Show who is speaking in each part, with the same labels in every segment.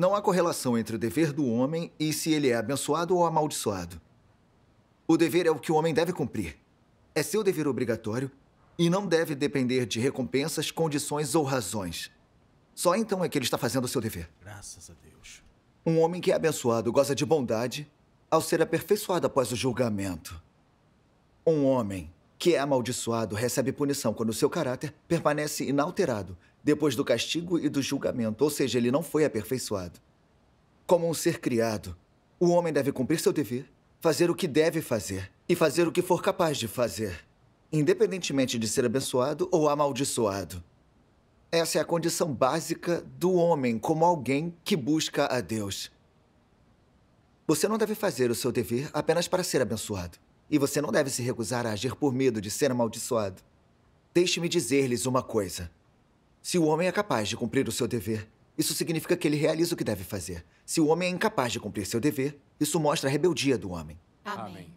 Speaker 1: Não há correlação entre o dever do homem e se ele é abençoado ou amaldiçoado. O dever é o que o homem deve cumprir. É seu dever obrigatório e não deve depender de recompensas, condições ou razões. Só então é que ele está fazendo o seu dever.
Speaker 2: Graças a Deus.
Speaker 1: Um homem que é abençoado goza de bondade ao ser aperfeiçoado após o julgamento. Um homem que é amaldiçoado recebe punição quando seu caráter permanece inalterado depois do castigo e do julgamento, ou seja, ele não foi aperfeiçoado. Como um ser criado, o homem deve cumprir seu dever, fazer o que deve fazer e fazer o que for capaz de fazer, independentemente de ser abençoado ou amaldiçoado. Essa é a condição básica do homem como alguém que busca a Deus. Você não deve fazer o seu dever apenas para ser abençoado. E você não deve se recusar a agir por medo de ser amaldiçoado. Deixe-me dizer-lhes uma coisa. Se o homem é capaz de cumprir o seu dever, isso significa que ele realiza o que deve fazer. Se o homem é incapaz de cumprir seu dever, isso mostra a rebeldia do homem.
Speaker 2: Amém.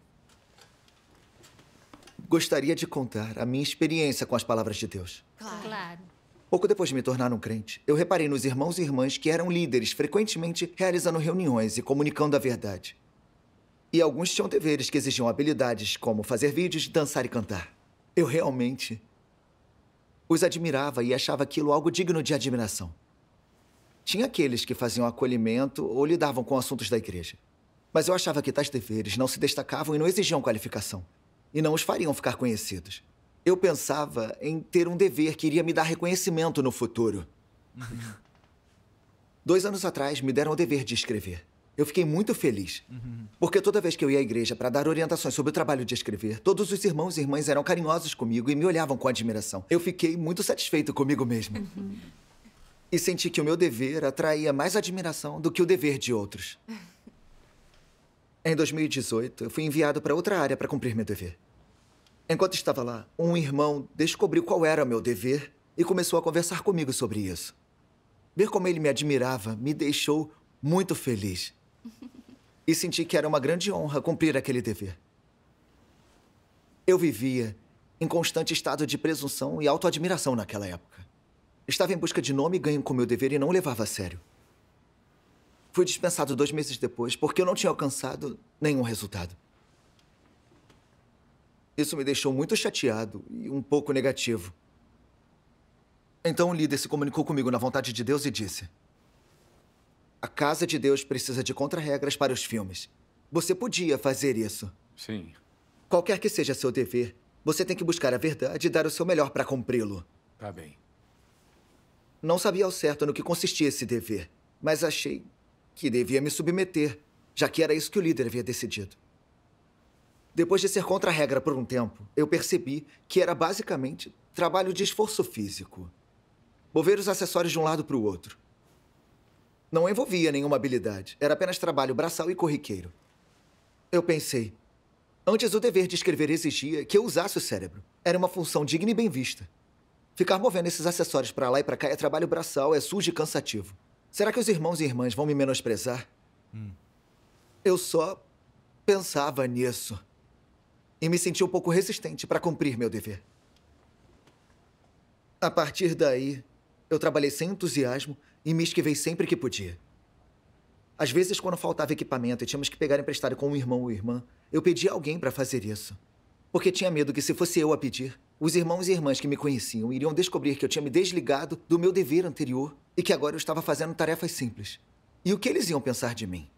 Speaker 1: Gostaria de contar a minha experiência com as palavras de Deus.
Speaker 3: Claro.
Speaker 1: Pouco depois de me tornar um crente, eu reparei nos irmãos e irmãs que eram líderes, frequentemente realizando reuniões e comunicando a verdade. E alguns tinham deveres que exigiam habilidades, como fazer vídeos, dançar e cantar. Eu realmente os admirava e achava aquilo algo digno de admiração. Tinha aqueles que faziam acolhimento ou lidavam com assuntos da igreja. Mas eu achava que tais deveres não se destacavam e não exigiam qualificação. E não os fariam ficar conhecidos. Eu pensava em ter um dever que iria me dar reconhecimento no futuro. 2 anos atrás, me deram o dever de escrever. Eu fiquei muito feliz. Porque toda vez que eu ia à igreja para dar orientações sobre o trabalho de escrever, todos os irmãos e irmãs eram carinhosos comigo e me olhavam com admiração. Eu fiquei muito satisfeito comigo mesmo. E senti que o meu dever atraía mais admiração do que o dever de outros. Em 2018, eu fui enviado para outra área para cumprir meu dever. Enquanto estava lá, um irmão descobriu qual era o meu dever e começou a conversar comigo sobre isso. Ver como ele me admirava me deixou muito feliz. E senti que era uma grande honra cumprir aquele dever. Eu vivia em constante estado de presunção e autoadmiração naquela época. Estava em busca de nome e ganho com meu dever e não o levava a sério. Fui dispensado 2 meses depois porque eu não tinha alcançado nenhum resultado. Isso me deixou muito chateado e um pouco negativo. Então o líder se comunicou comigo na vontade de Deus e disse: a casa de Deus precisa de contra-regras para os filmes. Você podia fazer isso.
Speaker 4: Sim.
Speaker 1: Qualquer que seja seu dever, você tem que buscar a verdade e dar o seu melhor para cumpri-lo.
Speaker 4: Tá bem.
Speaker 1: Não sabia ao certo no que consistia esse dever, mas achei que devia me submeter, já que era isso que o líder havia decidido. Depois de ser contra a regra por um tempo, eu percebi que era basicamente trabalho de esforço físico. Mover os acessórios de um lado para o outro. Não envolvia nenhuma habilidade, era apenas trabalho braçal e corriqueiro. Eu pensei, antes o dever de escrever exigia que eu usasse o cérebro. Era uma função digna e bem vista. Ficar movendo esses acessórios para lá e para cá é trabalho braçal, é sujo e cansativo. Será que os irmãos e irmãs vão me menosprezar? Eu só pensava nisso. E me senti um pouco resistente para cumprir meu dever. A partir daí, eu trabalhei sem entusiasmo e me esquivei sempre que podia. Às vezes, quando faltava equipamento e tínhamos que pegar emprestado com um irmão ou irmã, eu pedia alguém para fazer isso. Porque tinha medo que, se fosse eu a pedir, os irmãos e irmãs que me conheciam iriam descobrir que eu tinha me desligado do meu dever anterior e que agora eu estava fazendo tarefas simples. E o que eles iam pensar de mim?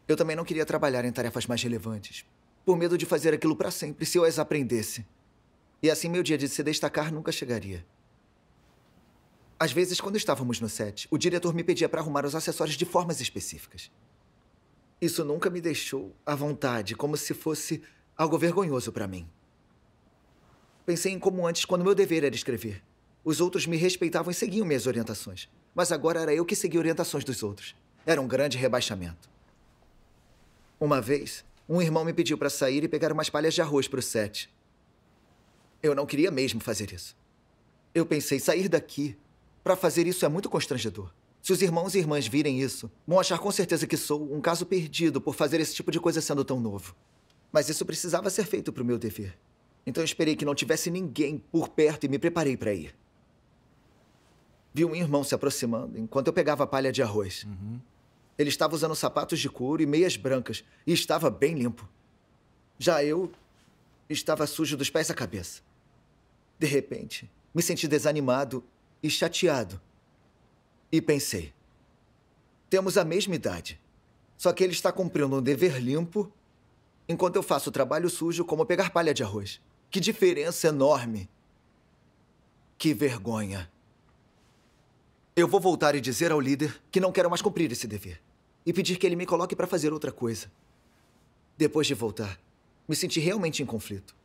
Speaker 1: Eu também não queria trabalhar em tarefas mais relevantes, por medo de fazer aquilo para sempre se eu as aprendesse. E assim meu dia de se destacar nunca chegaria. Às vezes, quando estávamos no set, o diretor me pedia para arrumar os acessórios de formas específicas. Isso nunca me deixou à vontade, como se fosse algo vergonhoso para mim. Pensei em como antes, quando meu dever era escrever. Os outros me respeitavam e seguiam minhas orientações. Mas agora era eu que seguia orientações dos outros. Era um grande rebaixamento. Uma vez, um irmão me pediu para sair e pegar umas palhas de arroz para o set. Eu não queria mesmo fazer isso. Eu pensei, sair daqui para fazer isso é muito constrangedor. Se os irmãos e irmãs virem isso, vão achar com certeza que sou um caso perdido por fazer esse tipo de coisa sendo tão novo. Mas isso precisava ser feito para o meu dever. Então eu esperei que não tivesse ninguém por perto e me preparei para ir. Vi um irmão se aproximando enquanto eu pegava a palha de arroz. Ele estava usando sapatos de couro e meias brancas e estava bem limpo. Já eu estava sujo dos pés à cabeça. De repente, me senti desanimado e chateado. E pensei, temos a mesma idade. Só que ele está cumprindo um dever limpo, enquanto eu faço o trabalho sujo como pegar palha de arroz. Que diferença enorme. Que vergonha. Eu vou voltar e dizer ao líder que não quero mais cumprir esse dever. E pedir que ele me coloque para fazer outra coisa. Depois de voltar, me senti realmente em conflito,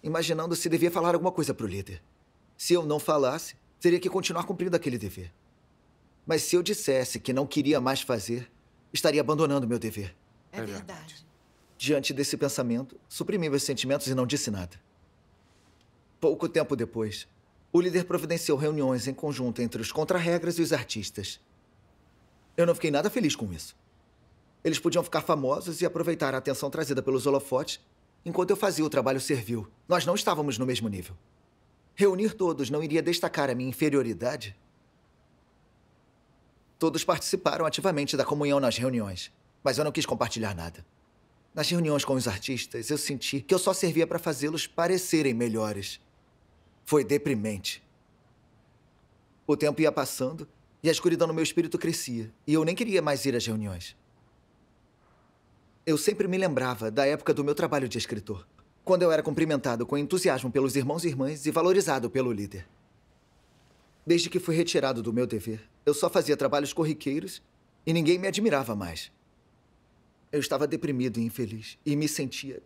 Speaker 1: imaginando se devia falar alguma coisa para o líder. Se eu não falasse, teria que continuar cumprindo aquele dever. Mas se eu dissesse que não queria mais fazer, estaria abandonando meu dever.
Speaker 2: É verdade.
Speaker 1: Diante desse pensamento, suprimi meus sentimentos e não disse nada. Pouco tempo depois, o líder providenciou reuniões em conjunto entre os contra-regras e os artistas. Eu não fiquei nada feliz com isso. Eles podiam ficar famosos e aproveitar a atenção trazida pelos holofotes enquanto eu fazia o trabalho servil. Nós não estávamos no mesmo nível. Reunir todos não iria destacar a minha inferioridade? Todos participaram ativamente da comunhão nas reuniões, mas eu não quis compartilhar nada. Nas reuniões com os artistas, eu senti que eu só servia para fazê-los parecerem melhores. Foi deprimente. O tempo ia passando e a escuridão no meu espírito crescia, e eu nem queria mais ir às reuniões. Eu sempre me lembrava da época do meu trabalho de escritor, quando eu era cumprimentado com entusiasmo pelos irmãos e irmãs e valorizado pelo líder. Desde que fui retirado do meu dever, eu só fazia trabalhos corriqueiros e ninguém me admirava mais. Eu estava deprimido e infeliz e me sentia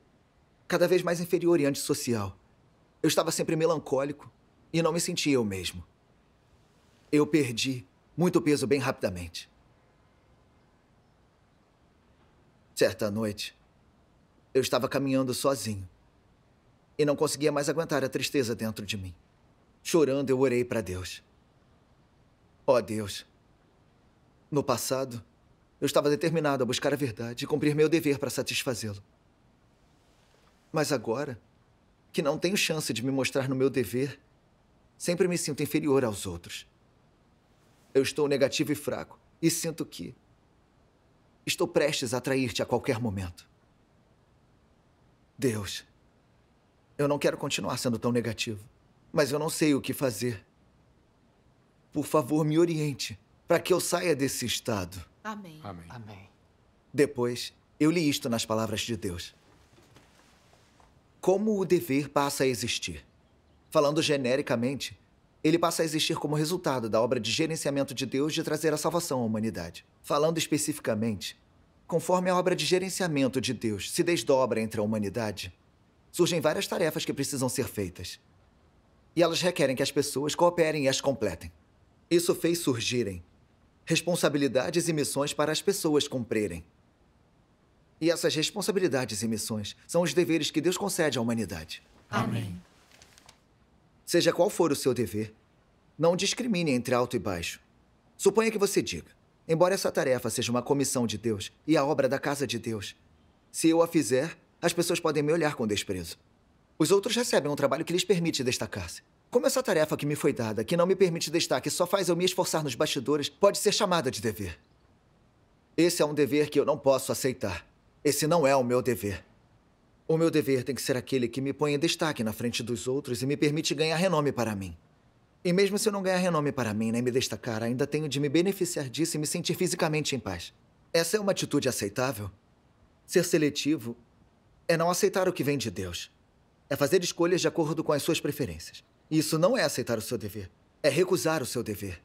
Speaker 1: cada vez mais inferior e antissocial. Eu estava sempre melancólico e não me sentia eu mesmo. Eu perdi muito peso bem rapidamente. Certa noite, eu estava caminhando sozinho e não conseguia mais aguentar a tristeza dentro de mim. Chorando, eu orei para Deus. Ó Deus, no passado, eu estava determinado a buscar a verdade e cumprir meu dever para satisfazê-lo. Mas agora, que não tenho chance de me mostrar no meu dever, sempre me sinto inferior aos outros. Eu estou negativo e fraco e sinto que estou prestes a trair-te a qualquer momento. Deus, eu não quero continuar sendo tão negativo, mas eu não sei o que fazer. Por favor, me oriente para que eu saia desse estado.
Speaker 2: Amém.
Speaker 3: Amém.
Speaker 4: Amém.
Speaker 1: Depois, eu li isto nas palavras de Deus. Como o dever passa a existir? Falando genericamente, ele passa a existir como resultado da obra de gerenciamento de Deus de trazer a salvação à humanidade. Falando especificamente, conforme a obra de gerenciamento de Deus se desdobra entre a humanidade, surgem várias tarefas que precisam ser feitas. E elas requerem que as pessoas cooperem e as completem. Isso fez surgirem responsabilidades e missões para as pessoas cumprirem. E essas responsabilidades e missões são os deveres que Deus concede à humanidade.
Speaker 2: Amém.
Speaker 1: Seja qual for o seu dever, não discrimine entre alto e baixo. Suponha que você diga, embora essa tarefa seja uma comissão de Deus e a obra da casa de Deus, se eu a fizer, as pessoas podem me olhar com desprezo. Os outros recebem um trabalho que lhes permite destacar-se. Como essa tarefa que me foi dada, que não me permite destaque e só faz eu me esforçar nos bastidores, pode ser chamada de dever. Esse é um dever que eu não posso aceitar. Esse não é o meu dever. O meu dever tem que ser aquele que me põe em destaque na frente dos outros e me permite ganhar renome para mim. E mesmo se eu não ganhar renome para mim nem me destacar, ainda tenho de me beneficiar disso e me sentir fisicamente em paz. Essa é uma atitude aceitável? Ser seletivo é não aceitar o que vem de Deus. É fazer escolhas de acordo com as suas preferências. Isso não é aceitar o seu dever. É recusar o seu dever.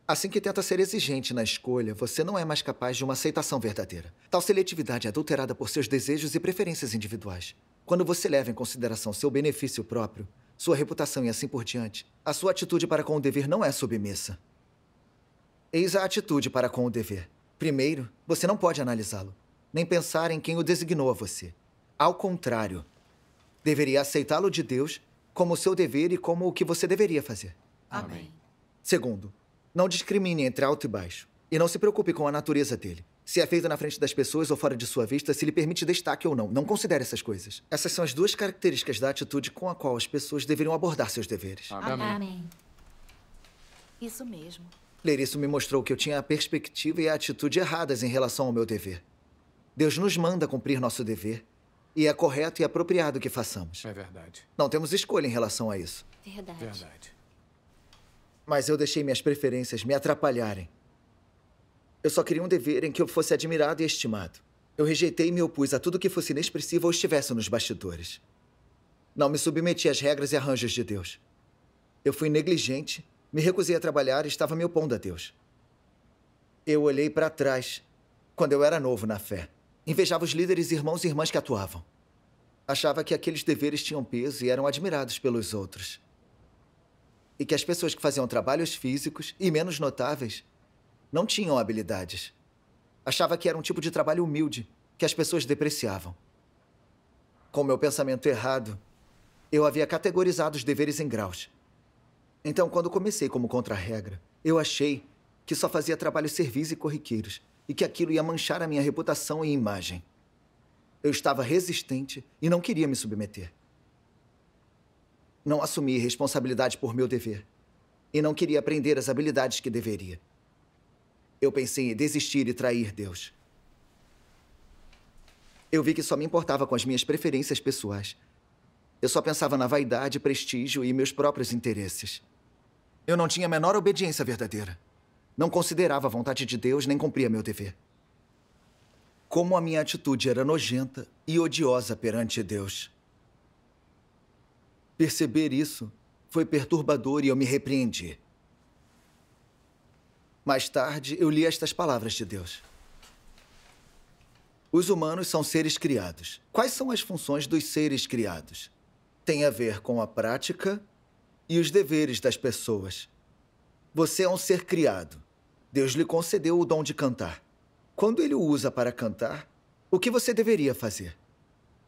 Speaker 1: Assim que tenta ser exigente na escolha, você não é mais capaz de uma aceitação verdadeira. Tal seletividade é adulterada por seus desejos e preferências individuais. Quando você leva em consideração seu benefício próprio, sua reputação e assim por diante, a sua atitude para com o dever não é submissa. Eis a atitude para com o dever. Primeiro, você não pode analisá-lo, nem pensar em quem o designou a você. Ao contrário, deveria aceitá-lo de Deus como seu dever e como o que você deveria fazer.
Speaker 2: Amém.
Speaker 1: Segundo, não discrimine entre alto e baixo. E não se preocupe com a natureza dele. Se é feito na frente das pessoas ou fora de sua vista, se lhe permite destaque ou não. Não considere essas coisas. Essas são as duas características da atitude com a qual as pessoas deveriam abordar seus deveres.
Speaker 3: Amém.
Speaker 5: Amém.
Speaker 2: Isso mesmo.
Speaker 1: Ler isso me mostrou que eu tinha a perspectiva e a atitude erradas em relação ao meu dever. Deus nos manda cumprir nosso dever, e é correto e apropriado que façamos.
Speaker 3: É verdade.
Speaker 1: Não temos escolha em relação a isso.
Speaker 2: Verdade.
Speaker 3: Verdade.
Speaker 1: Mas eu deixei minhas preferências me atrapalharem. Eu só queria um dever em que eu fosse admirado e estimado. Eu rejeitei e me opus a tudo que fosse inexpressivo ou estivesse nos bastidores. Não me submeti às regras e arranjos de Deus. Eu fui negligente, me recusei a trabalhar e estava me opondo a Deus. Eu olhei para trás, quando eu era novo na fé. Invejava os líderes, irmãos e irmãs que atuavam. Achava que aqueles deveres tinham peso e eram admirados pelos outros. E que as pessoas que faziam trabalhos físicos e menos notáveis não tinham habilidades. Achava que era um tipo de trabalho humilde, que as pessoas depreciavam. Com meu pensamento errado, eu havia categorizado os deveres em graus. Então, quando comecei como contra-regra, eu achei que só fazia trabalhos servis e corriqueiros e que aquilo ia manchar a minha reputação e imagem. Eu estava resistente e não queria me submeter. Não assumi responsabilidade por meu dever e não queria aprender as habilidades que deveria. Eu pensei em desistir e trair Deus. Eu vi que só me importava com as minhas preferências pessoais. Eu só pensava na vaidade, prestígio e meus próprios interesses. Eu não tinha a menor obediência verdadeira. Não considerava a vontade de Deus nem cumpria meu dever. Como a minha atitude era nojenta e odiosa perante Deus. Perceber isso foi perturbador e eu me repreendi. Mais tarde, eu li estas palavras de Deus. Os humanos são seres criados. Quais são as funções dos seres criados? Tem a ver com a prática e os deveres das pessoas. Você é um ser criado. Deus lhe concedeu o dom de cantar. Quando ele o usa para cantar, o que você deveria fazer?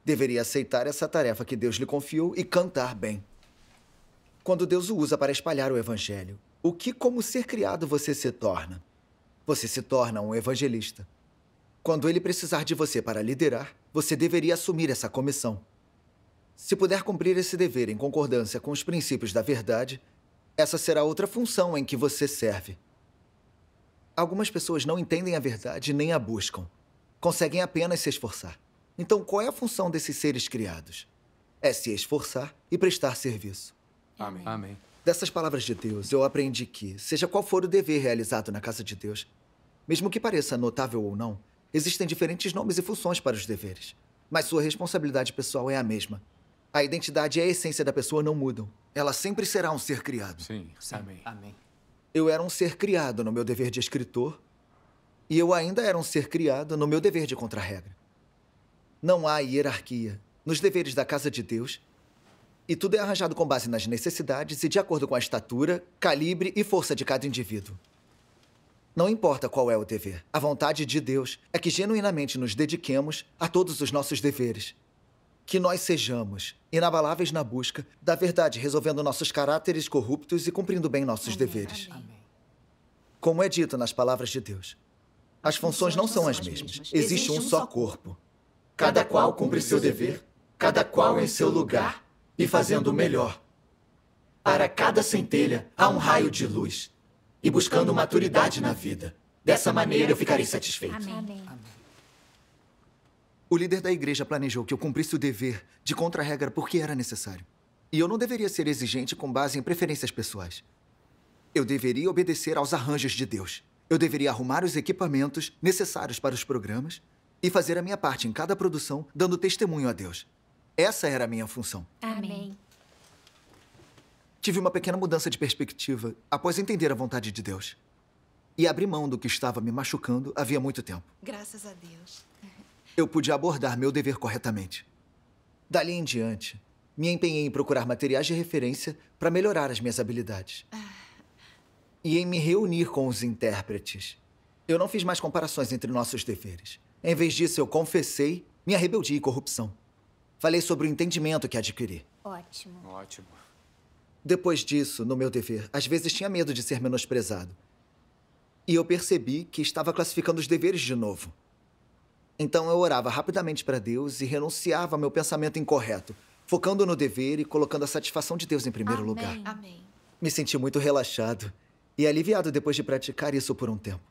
Speaker 1: Deveria aceitar essa tarefa que Deus lhe confiou e cantar bem. Quando Deus o usa para espalhar o evangelho, o que, como ser criado, você se torna? Você se torna um evangelista. Quando ele precisar de você para liderar, você deveria assumir essa comissão. Se puder cumprir esse dever em concordância com os princípios da verdade, essa será outra função em que você serve. Algumas pessoas não entendem a verdade nem a buscam. Conseguem apenas se esforçar. Então, qual é a função desses seres criados? É se esforçar e prestar serviço.
Speaker 3: Amém. Amém.
Speaker 1: Dessas palavras de Deus, eu aprendi que, seja qual for o dever realizado na casa de Deus, mesmo que pareça notável ou não, existem diferentes nomes e funções para os deveres. Mas sua responsabilidade pessoal é a mesma. A identidade e a essência da pessoa não mudam. Ela sempre será um ser criado.
Speaker 3: Sim. Amém.
Speaker 4: Amém.
Speaker 1: Eu era um ser criado no meu dever de escritor e eu ainda era um ser criado no meu dever de contra-regra. Não há hierarquia nos deveres da casa de Deus e tudo é arranjado com base nas necessidades e de acordo com a estatura, calibre e força de cada indivíduo. Não importa qual é o dever, a vontade de Deus é que genuinamente nos dediquemos a todos os nossos deveres. Que nós sejamos inabaláveis na busca da verdade, resolvendo nossos caráteres corruptos e cumprindo bem nossos deveres.
Speaker 2: Amém.
Speaker 1: Como é dito nas palavras de Deus, as funções não são as mesmas. Existe um só corpo. Cada qual cumpre seu dever, cada qual em seu lugar e fazendo o melhor. Para cada centelha há um raio de luz e buscando maturidade na vida. Dessa maneira eu ficarei satisfeito.
Speaker 2: Amém.
Speaker 1: O líder da igreja planejou que eu cumprisse o dever de contra-regra porque era necessário. E eu não deveria ser exigente com base em preferências pessoais. Eu deveria obedecer aos arranjos de Deus. Eu deveria arrumar os equipamentos necessários para os programas e fazer a minha parte em cada produção, dando testemunho a Deus. Essa era a minha função.
Speaker 2: Amém.
Speaker 1: Tive uma pequena mudança de perspectiva após entender a vontade de Deus. E abri mão do que estava me machucando havia muito tempo.
Speaker 2: Graças a Deus.
Speaker 1: Eu pude abordar meu dever corretamente. Dali em diante, me empenhei em procurar materiais de referência para melhorar as minhas habilidades. E em me reunir com os intérpretes. Eu não fiz mais comparações entre nossos deveres. Em vez disso, eu confessei minha rebeldia e corrupção. Falei sobre o entendimento que adquiri.
Speaker 2: Ótimo.
Speaker 3: Ótimo.
Speaker 1: Depois disso, no meu dever, às vezes tinha medo de ser menosprezado. E eu percebi que estava classificando os deveres de novo. Então eu orava rapidamente para Deus e renunciava ao meu pensamento incorreto, focando no dever e colocando a satisfação de Deus em primeiro lugar.
Speaker 2: Amém.
Speaker 1: Me senti muito relaxado e aliviado depois de praticar isso por um tempo.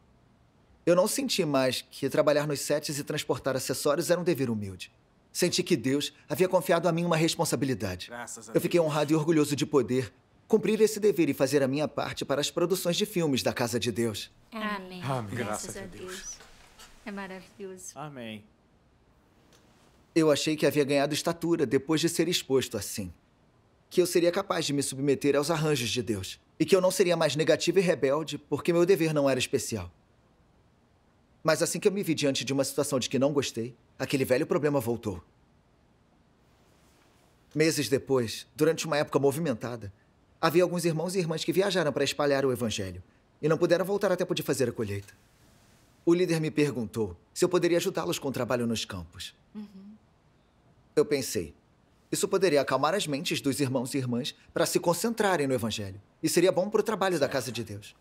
Speaker 1: Eu não senti mais que trabalhar nos sets e transportar acessórios era um dever humilde. Senti que Deus havia confiado a mim uma responsabilidade.
Speaker 3: Graças a
Speaker 1: Eu fiquei honrado e orgulhoso de poder cumprir esse dever e fazer a minha parte para as produções de filmes da Casa de Deus.
Speaker 2: Amém.
Speaker 4: Amém.
Speaker 2: Graças a Deus. É maravilhoso.
Speaker 3: Amém.
Speaker 1: Eu achei que havia ganhado estatura depois de ser exposto assim. Que eu seria capaz de me submeter aos arranjos de Deus. E que eu não seria mais negativo e rebelde porque meu dever não era especial. Mas assim que eu me vi diante de uma situação de que não gostei, aquele velho problema voltou. Meses depois, durante uma época movimentada, havia alguns irmãos e irmãs que viajaram para espalhar o evangelho e não puderam voltar a tempo de fazer a colheita. O líder me perguntou se eu poderia ajudá-los com o trabalho nos campos. Eu pensei, isso poderia acalmar as mentes dos irmãos e irmãs para se concentrarem no evangelho. E seria bom para o trabalho da Casa de Deus.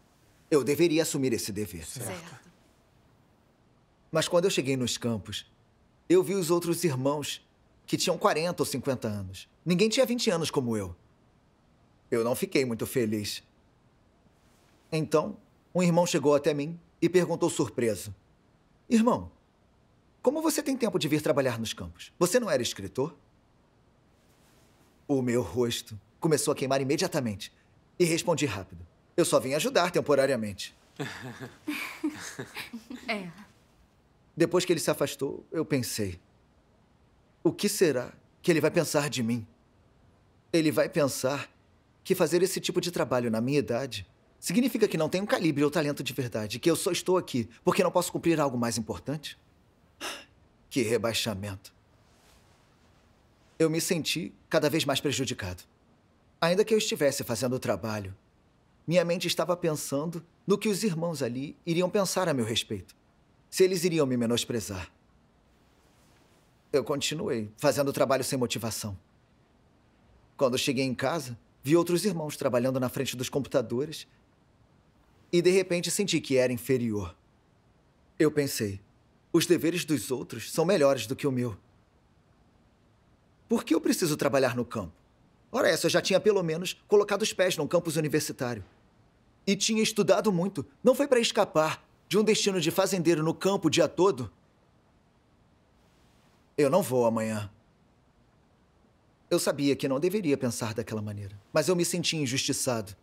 Speaker 1: Eu deveria assumir esse dever.
Speaker 2: Certo.
Speaker 1: Mas quando eu cheguei nos campos, eu vi os outros irmãos que tinham 40 ou 50 anos. Ninguém tinha 20 anos como eu. Eu não fiquei muito feliz. Então, um irmão chegou até mim e perguntou surpreso: Irmão, como você tem tempo de vir trabalhar nos campos? Você não era escritor? O meu rosto começou a queimar imediatamente e respondi rápido: Eu só vim ajudar temporariamente.
Speaker 2: É.
Speaker 1: Depois que ele se afastou, eu pensei: o que será que ele vai pensar de mim? Ele vai pensar que fazer esse tipo de trabalho na minha idade significa que não tenho calibre ou talento de verdade, que eu só estou aqui porque não posso cumprir algo mais importante? Que rebaixamento. Eu me senti cada vez mais prejudicado. Ainda que eu estivesse fazendo o trabalho, minha mente estava pensando no que os irmãos ali iriam pensar a meu respeito. Se eles iriam me menosprezar. Eu continuei fazendo o trabalho sem motivação. Quando cheguei em casa, vi outros irmãos trabalhando na frente dos computadores e, de repente, senti que era inferior. Eu pensei, os deveres dos outros são melhores do que o meu. Por que eu preciso trabalhar no campo? Ora, essa eu já tinha pelo menos colocado os pés num campus universitário. E tinha estudado muito. Não foi para escapar de um destino de fazendeiro no campo o dia todo? Eu não vou amanhã. Eu sabia que não deveria pensar daquela maneira, mas eu me sentia injustiçado,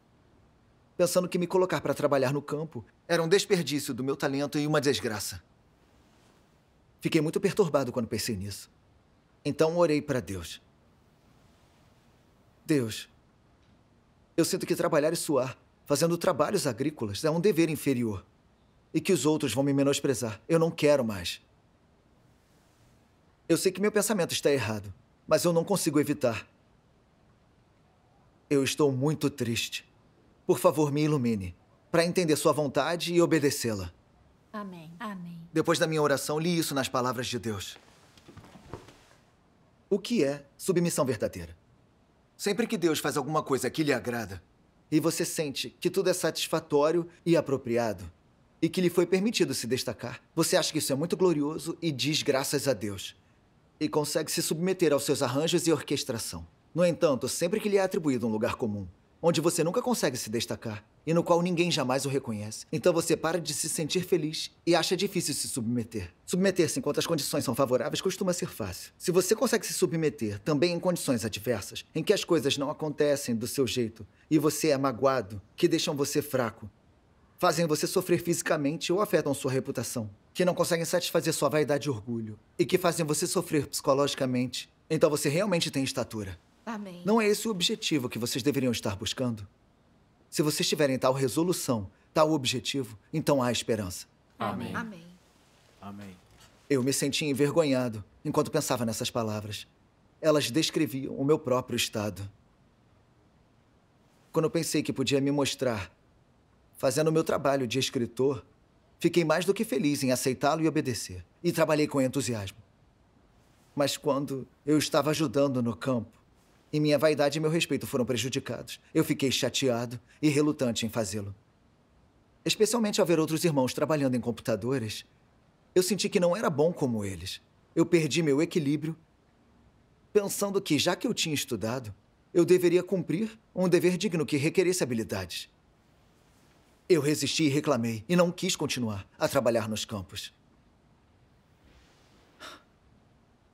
Speaker 1: pensando que me colocar para trabalhar no campo era um desperdício do meu talento e uma desgraça. Fiquei muito perturbado quando pensei nisso. Então orei para Deus. Deus, eu sinto que trabalhar e suar, fazendo trabalhos agrícolas, é um dever inferior. E que os outros vão me menosprezar. Eu não quero mais. Eu sei que meu pensamento está errado, mas eu não consigo evitar. Eu estou muito triste. Por favor, me ilumine, para entender sua vontade e obedecê-la.
Speaker 2: Amém. Amém.
Speaker 1: Depois da minha oração, li isso nas palavras de Deus. O que é submissão verdadeira? Sempre que Deus faz alguma coisa que lhe agrada, e você sente que tudo é satisfatório e apropriado, e que lhe foi permitido se destacar, você acha que isso é muito glorioso e diz graças a Deus. E consegue se submeter aos seus arranjos e orquestração. No entanto, sempre que lhe é atribuído um lugar comum, onde você nunca consegue se destacar e no qual ninguém jamais o reconhece, então você para de se sentir feliz e acha difícil se submeter. Submeter-se enquanto as condições são favoráveis costuma ser fácil. Se você consegue se submeter também em condições adversas, em que as coisas não acontecem do seu jeito e você é magoado, que deixam você fraco, fazem você sofrer fisicamente ou afetam sua reputação, que não conseguem satisfazer sua vaidade e orgulho, e que fazem você sofrer psicologicamente, então você realmente tem estatura.
Speaker 2: Amém.
Speaker 1: Não é esse o objetivo que vocês deveriam estar buscando? Se vocês tiverem tal resolução, tal objetivo, então há esperança.
Speaker 3: Amém.
Speaker 2: Amém.
Speaker 3: Amém.
Speaker 1: Eu me sentia envergonhado enquanto pensava nessas palavras. Elas descreviam o meu próprio estado. Quando eu pensei que podia me mostrar fazendo o meu trabalho de escritor, fiquei mais do que feliz em aceitá-lo e obedecer. E trabalhei com entusiasmo. Mas quando eu estava ajudando no campo, e minha vaidade e meu respeito foram prejudicados, eu fiquei chateado e relutante em fazê-lo. Especialmente ao ver outros irmãos trabalhando em computadores, eu senti que não era bom como eles. Eu perdi meu equilíbrio, pensando que, já que eu tinha estudado, eu deveria cumprir um dever digno que requeresse habilidades. Eu resisti e reclamei, e não quis continuar a trabalhar nos campos.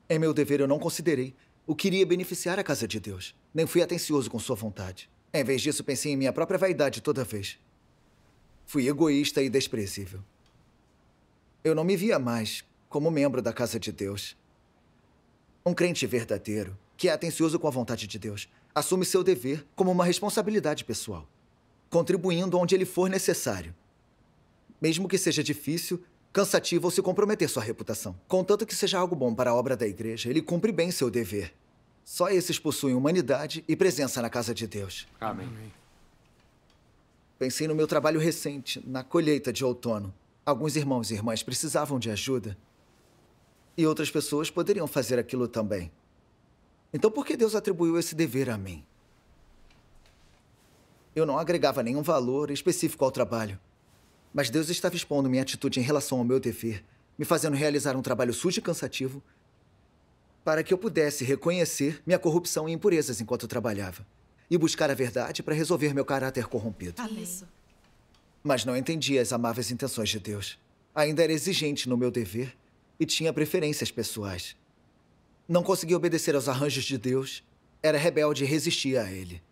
Speaker 1: Em meu dever, eu não considerei o que iria beneficiar a casa de Deus, nem fui atencioso com sua vontade. Em vez disso, pensei em minha própria vaidade toda vez. Fui egoísta e desprezível. Eu não me via mais como membro da casa de Deus. Um crente verdadeiro, que é atencioso com a vontade de Deus, assume seu dever como uma responsabilidade pessoal, contribuindo onde ele for necessário. Mesmo que seja difícil, cansativo ou se comprometer sua reputação. Contanto que seja algo bom para a obra da igreja, ele cumpre bem seu dever. Só esses possuem humanidade e presença na casa de Deus.
Speaker 3: Amém.
Speaker 1: Pensei no meu trabalho recente, na colheita de outono. Alguns irmãos e irmãs precisavam de ajuda. E outras pessoas poderiam fazer aquilo também. Então, por que Deus atribuiu esse dever a mim? Eu não agregava nenhum valor específico ao trabalho. Mas Deus estava expondo minha atitude em relação ao meu dever, me fazendo realizar um trabalho sujo e cansativo, para que eu pudesse reconhecer minha corrupção e impurezas enquanto trabalhava, e buscar a verdade para resolver meu caráter corrompido.
Speaker 4: Isso.
Speaker 1: Mas não entendia as amáveis intenções de Deus. Ainda era exigente no meu dever e tinha preferências pessoais. Não conseguia obedecer aos arranjos de Deus, era rebelde e resistia a ele.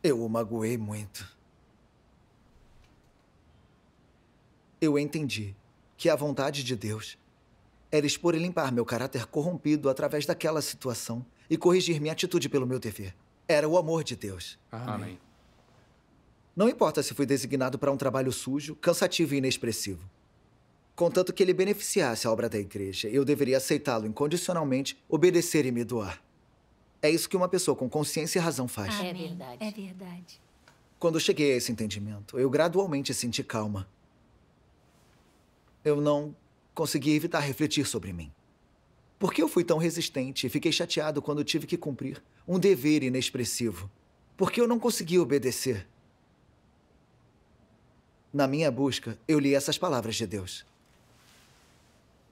Speaker 1: Eu o magoei muito. Eu entendi que a vontade de Deus era expor e limpar meu caráter corrompido através daquela situação e corrigir minha atitude pelo meu dever. Era o amor de Deus.
Speaker 3: Amém.
Speaker 1: Não importa se fui designado para um trabalho sujo, cansativo e inexpressivo. Contanto que ele beneficiasse a obra da igreja, eu deveria aceitá-lo incondicionalmente, obedecer e me doar. É isso que uma pessoa com consciência e razão faz.
Speaker 2: Amém.
Speaker 4: É verdade.
Speaker 2: É verdade.
Speaker 1: Quando cheguei a esse entendimento, eu gradualmente senti calma. Eu não consegui evitar refletir sobre mim. Por que eu fui tão resistente e fiquei chateado quando tive que cumprir um dever inexpressivo? Por que eu não consegui obedecer? Na minha busca, eu li essas palavras de Deus.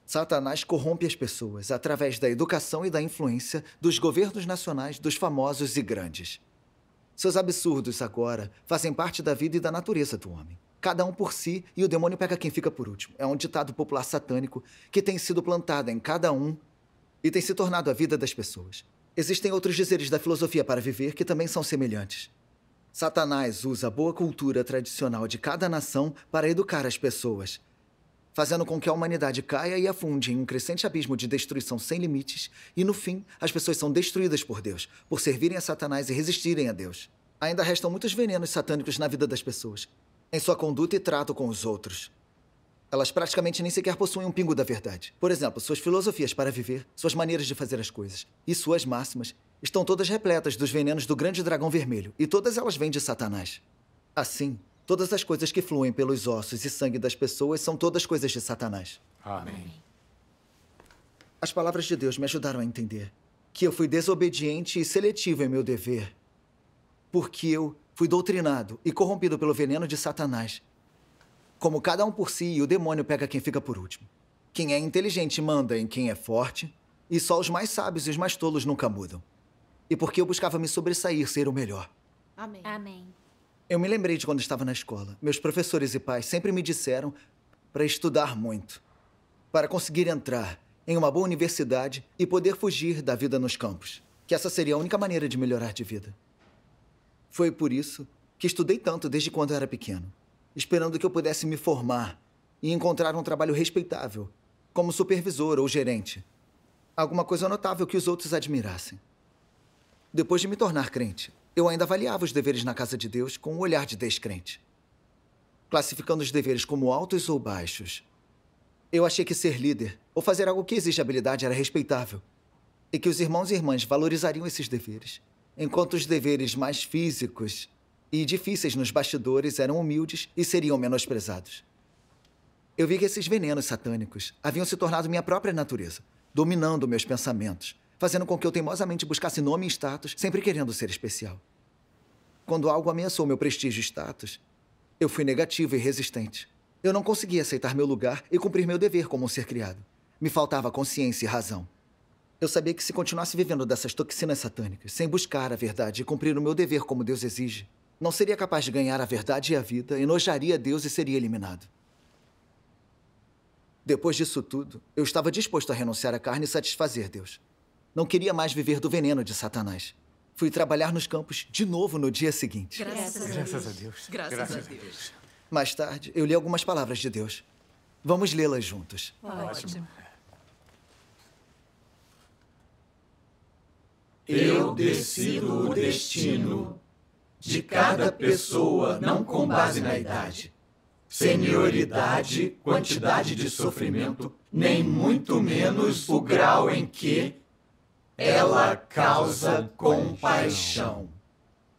Speaker 1: Satanás corrompe as pessoas através da educação e da influência dos governos nacionais, dos famosos e grandes. Seus absurdos agora fazem parte da vida e da natureza do homem. Cada um por si e o demônio pega quem fica por último. É um ditado popular satânico que tem sido plantado em cada um e tem se tornado a vida das pessoas. Existem outros dizeres da filosofia para viver que também são semelhantes. Satanás usa a boa cultura tradicional de cada nação para educar as pessoas, fazendo com que a humanidade caia e afunde em um crescente abismo de destruição sem limites, e no fim, as pessoas são destruídas por Deus, por servirem a Satanás e resistirem a Deus. Ainda restam muitos venenos satânicos na vida das pessoas, em sua conduta e trato com os outros. Elas praticamente nem sequer possuem um pingo da verdade. Por exemplo, suas filosofias para viver, suas maneiras de fazer as coisas e suas máximas estão todas repletas dos venenos do grande dragão vermelho, e todas elas vêm de Satanás. Assim, todas as coisas que fluem pelos ossos e sangue das pessoas são todas coisas de Satanás.
Speaker 3: Amém.
Speaker 1: As palavras de Deus me ajudaram a entender que eu fui desobediente e seletivo em meu dever, porque eu fui doutrinado e corrompido pelo veneno de Satanás. Como cada um por si, e o demônio pega quem fica por último. Quem é inteligente manda em quem é forte, e só os mais sábios e os mais tolos nunca mudam. E porque eu buscava me sobressair, ser o melhor.
Speaker 4: Amém.
Speaker 2: Amém.
Speaker 1: Eu me lembrei de quando estava na escola. Meus professores e pais sempre me disseram para estudar muito, para conseguir entrar em uma boa universidade e poder fugir da vida nos campos, que essa seria a única maneira de melhorar de vida. Foi por isso que estudei tanto desde quando eu era pequeno, esperando que eu pudesse me formar e encontrar um trabalho respeitável, como supervisor ou gerente. Alguma coisa notável que os outros admirassem. Depois de me tornar crente, eu ainda avaliava os deveres na casa de Deus com um olhar de descrente, classificando os deveres como altos ou baixos. Eu achei que ser líder ou fazer algo que exige habilidade era respeitável, e que os irmãos e irmãs valorizariam esses deveres, enquanto os deveres mais físicos e difíceis nos bastidores eram humildes e seriam menosprezados. Eu vi que esses venenos satânicos haviam se tornado minha própria natureza, dominando meus pensamentos, fazendo com que eu teimosamente buscasse nome e status, sempre querendo ser especial. Quando algo ameaçou meu prestígio e status, eu fui negativo e resistente. Eu não conseguia aceitar meu lugar e cumprir meu dever como um ser criado. Me faltava consciência e razão. Eu sabia que se continuasse vivendo dessas toxinas satânicas, sem buscar a verdade e cumprir o meu dever como Deus exige, não seria capaz de ganhar a verdade e a vida, enojaria Deus e seria eliminado. Depois disso tudo, eu estava disposto a renunciar à carne e satisfazer Deus. Não queria mais viver do veneno de Satanás. Fui trabalhar nos campos de novo no dia seguinte.
Speaker 2: Graças a Deus.
Speaker 3: Graças a Deus.
Speaker 1: Mais tarde, eu li algumas palavras de Deus. Vamos lê-las juntos.
Speaker 2: Ótimo.
Speaker 3: Eu decido o destino de cada pessoa não com base na idade, senioridade, quantidade de sofrimento, nem muito menos o grau em que ela causa compaixão.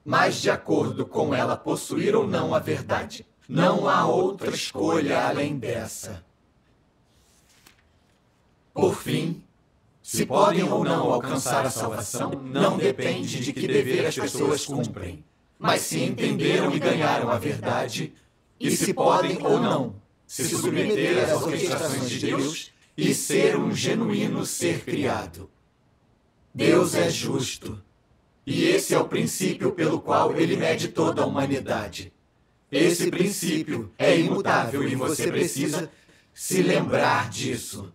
Speaker 3: Mas de acordo com ela possuir ou não a verdade, não há outra escolha além dessa. Por fim, se podem ou não alcançar a salvação, não depende de que dever as pessoas cumprem, mas se entenderam e ganharam a verdade, e se podem ou não se submeter às orquestrações de Deus e ser um genuíno ser criado. Deus é justo, e esse é o princípio pelo qual ele mede toda a humanidade. Esse princípio é imutável e você precisa se lembrar disso.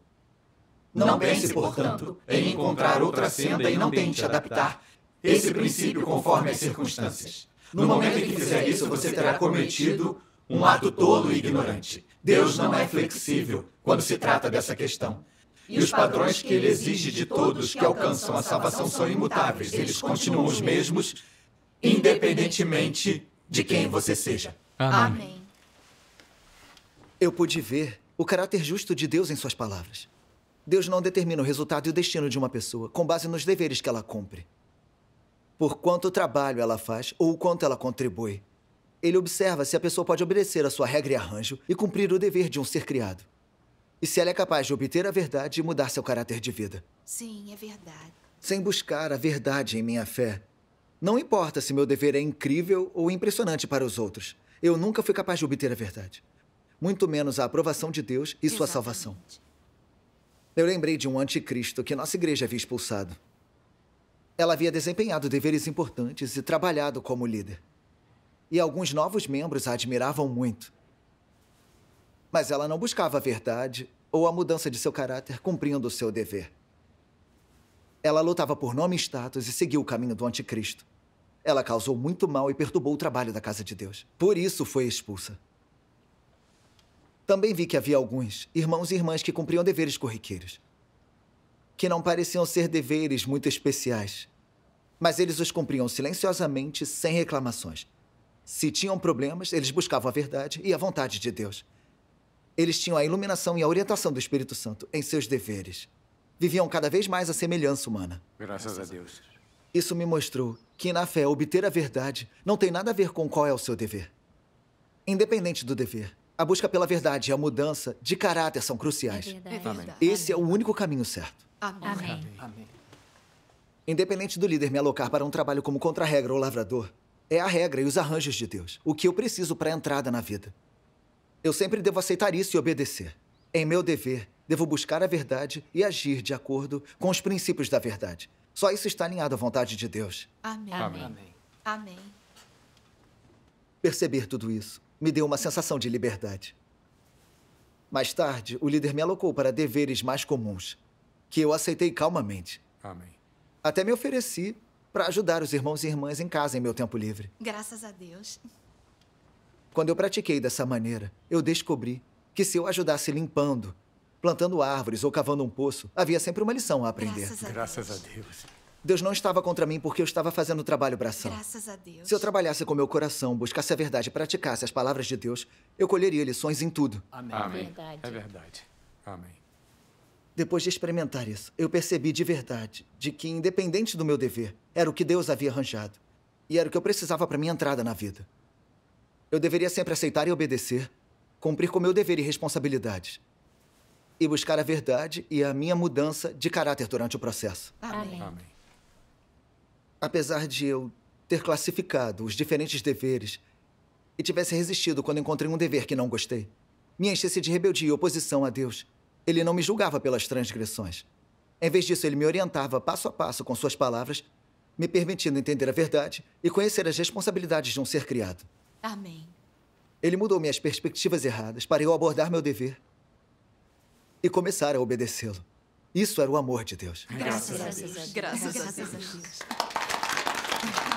Speaker 3: Não pense, portanto, em encontrar outra senda e não tente adaptar esse princípio conforme as circunstâncias. No momento em que fizer isso, você terá cometido um ato tolo e ignorante. Deus não é flexível quando se trata dessa questão. E os padrões que ele exige de todos que alcançam a salvação são imutáveis. Eles continuam os mesmos, independentemente de quem você seja.
Speaker 2: Amém.
Speaker 1: Eu pude ver o caráter justo de Deus em suas palavras. Deus não determina o resultado e o destino de uma pessoa com base nos deveres que ela cumpre. Por quanto trabalho ela faz ou o quanto ela contribui. Ele observa se a pessoa pode obedecer a sua regra e arranjo e cumprir o dever de um ser criado. E se ela é capaz de obter a verdade e mudar seu caráter de vida.
Speaker 4: Sim, é verdade.
Speaker 1: Sem buscar a verdade em minha fé. Não importa se meu dever é incrível ou impressionante para os outros. Eu nunca fui capaz de obter a verdade. Muito menos a aprovação de Deus e sua salvação. Eu lembrei de um anticristo que nossa igreja havia expulsado. Ela havia desempenhado deveres importantes e trabalhado como líder. E alguns novos membros a admiravam muito. Mas ela não buscava a verdade ou a mudança de seu caráter cumprindo o seu dever. Ela lutava por nome e status e seguiu o caminho do anticristo. Ela causou muito mal e perturbou o trabalho da casa de Deus. Por isso foi expulsa. Também vi que havia alguns irmãos e irmãs que cumpriam deveres corriqueiros. Que não pareciam ser deveres muito especiais. Mas eles os cumpriam silenciosamente, sem reclamações. Se tinham problemas, eles buscavam a verdade e a vontade de Deus. Eles tinham a iluminação e a orientação do Espírito Santo em seus deveres. Viviam cada vez mais a semelhança humana.
Speaker 3: Graças a Deus.
Speaker 1: Isso me mostrou que, na fé, obter a verdade não tem nada a ver com qual é o seu dever. Independente do dever, a busca pela verdade e a mudança de caráter são cruciais.
Speaker 2: É verdade.
Speaker 1: Esse é o único caminho certo.
Speaker 4: Amém.
Speaker 2: Amém.
Speaker 1: Independente do líder me alocar para um trabalho como contra-regra ou lavrador, é a regra e os arranjos de Deus, o que eu preciso para a entrada na vida. Eu sempre devo aceitar isso e obedecer. Em meu dever, devo buscar a verdade e agir de acordo com os princípios da verdade. Só isso está alinhado à vontade de Deus.
Speaker 4: Amém.
Speaker 2: Amém.
Speaker 4: Amém.
Speaker 1: Perceber tudo isso me deu uma sensação de liberdade. Mais tarde, o líder me alocou para deveres mais comuns, que eu aceitei calmamente.
Speaker 3: Amém.
Speaker 1: Até me ofereci para ajudar os irmãos e irmãs em casa em meu tempo livre.
Speaker 4: Graças a Deus.
Speaker 1: Quando eu pratiquei dessa maneira, eu descobri que se eu ajudasse limpando, plantando árvores ou cavando um poço, havia sempre uma lição a aprender.
Speaker 3: Graças a Deus.
Speaker 1: Deus não estava contra mim porque eu estava fazendo o trabalho bração.
Speaker 4: Graças a Deus.
Speaker 1: Se eu trabalhasse com meu coração, buscasse a verdade e praticasse as palavras de Deus, eu colheria lições em tudo.
Speaker 3: Amém.
Speaker 2: Verdade.
Speaker 3: É verdade. Amém.
Speaker 1: Depois de experimentar isso, eu percebi de verdade de que, independente do meu dever, era o que Deus havia arranjado. E era o que eu precisava para minha entrada na vida. Eu deveria sempre aceitar e obedecer, cumprir com meu dever e responsabilidades. E buscar a verdade e a minha mudança de caráter durante o processo.
Speaker 4: Amém.
Speaker 3: Amém.
Speaker 1: Apesar de eu ter classificado os diferentes deveres e tivesse resistido quando encontrei um dever que não gostei, me enchesse de rebeldia e oposição a Deus, ele não me julgava pelas transgressões. Em vez disso, ele me orientava passo a passo com suas palavras me permitindo entender a verdade e conhecer as responsabilidades de um ser criado.
Speaker 4: Amém.
Speaker 1: Ele mudou minhas perspectivas erradas para eu abordar meu dever e começar a obedecê-lo. Isso era o amor de Deus.
Speaker 4: Graças a Deus.
Speaker 2: Graças a
Speaker 4: Graças a
Speaker 2: Deus.
Speaker 4: Deus.